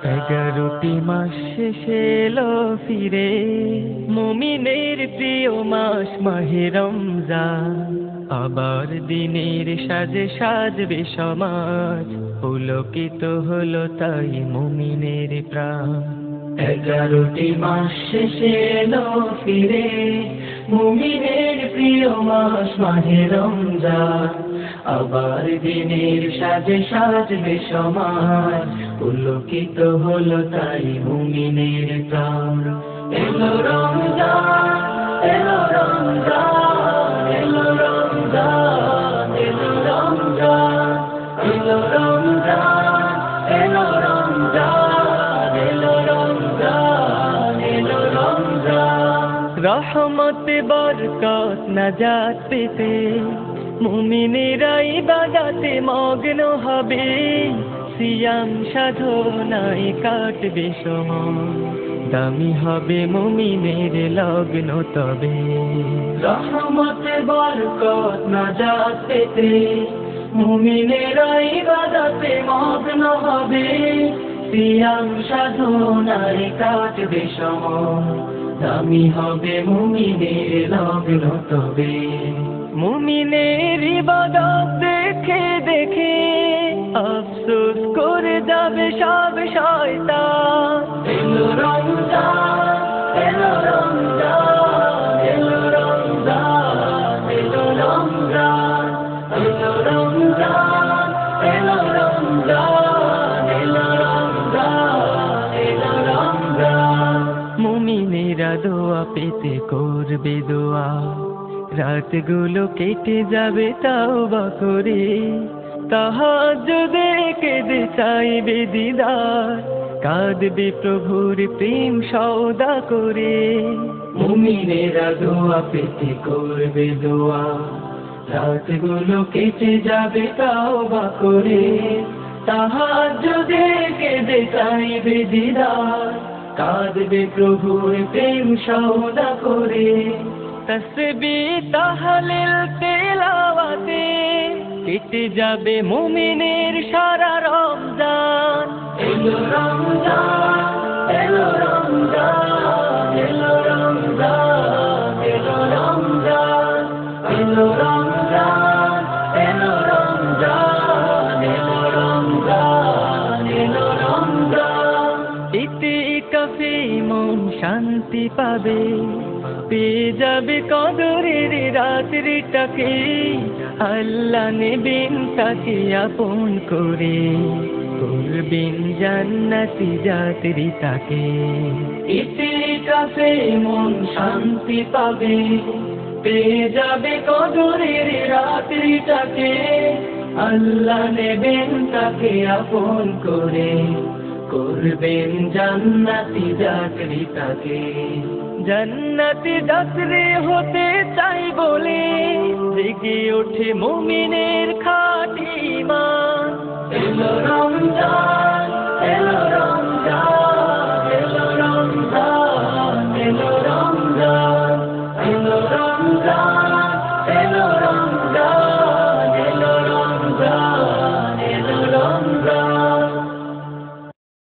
11টি মাস শেষে এলো ফিরে, মুমিনের প্রিয় মাস মাহে রমজান। আবার দিনের সাজে সাজবে সমাজ, পুলকিত হলো তাই মুমিনের প্রাণ। 11টি মাস শেষে এলো ফিরে, মুমিনের প্রিয় মাস মাহে রমজান। আবার দিনের সাজে সাজবে সমাজ, পুলকিত হলো তাই মুমিনের প্রাণ। এলো রমজান, এলো রমজান, এলো রমজান, এলো রমজান, এলো রমজান, এলো রমজান, এলো রমজান, এলো রমজান। রহমত বরকত নাজাত পেতে মুমিনেরা ইবাদতে মগ্ন হবে, সিয়াম সাধনায় কাটবে সময়, দামি হবে মুমিনের লগ্ন তবে। রহমত বরকত নাজাত পেতে মুমিনেরা ইবাদতে মগ্ন হবে, সিয়াম সাধনায় কাটবে সময়, দামি হবে মুমিনের লগ্ন তবে। মুমিনের ইবাদত দেখে দেখে আফসোস করে যাবে সব শয়তান। এলো রমজান, এলো রমজান, এলো রমজান, এলো রমজান, এলো রমজান, এলো রমজান, এলো রমজান, এলো রমজান। মুমিনেরা দোয়া পেতে করবে দোয়া, রাতগুলো কেটে যাবে তাওবা করে, তাহাজ্জুদে কেঁদে চাইবে দিদার, কাঁদবে প্রভুর প্রেম সওদা করে। মুমিনেরা দোয়া পেতে করবে দোয়া, রাতগুলো কেটে যাবে তাওবা করে, তাহাজ্জুদে কেঁদে চাইবে দিদার, কাঁদবে প্রভুর প্রেম সওদা করে। তসবিহ তাহলিল তেলাওয়াতে কেটে যাবে মুমিনের সারা রমজান। এলো রমজান, এলো রমজান, এলো রমজান, এলো রমজান, এলো রমজান, এলো রমজান, এলো রমজান, এলো রমজান। ইতিকাফে মন শান্তি পাবে, পেয়ে যাবে কদরের রাত্রিটাকে, আল্লাহ নেবেন তাকে আপন করে, করবেন জান্নাতি যাত্রী তাকে। ইতিকাফে মন শান্তি পাবে, পেয়ে যাবে কদরের রাত্রিটাকে, আল্লাহ নেবেন তাকে আপন করে, করবেন জান্নাতি যাত্রী তাকে। জান্নাতি যাত্রী হতে চাই বলে জেগে ওঠে মুমিনের খাঁটি ঈমান। এলো রমজান।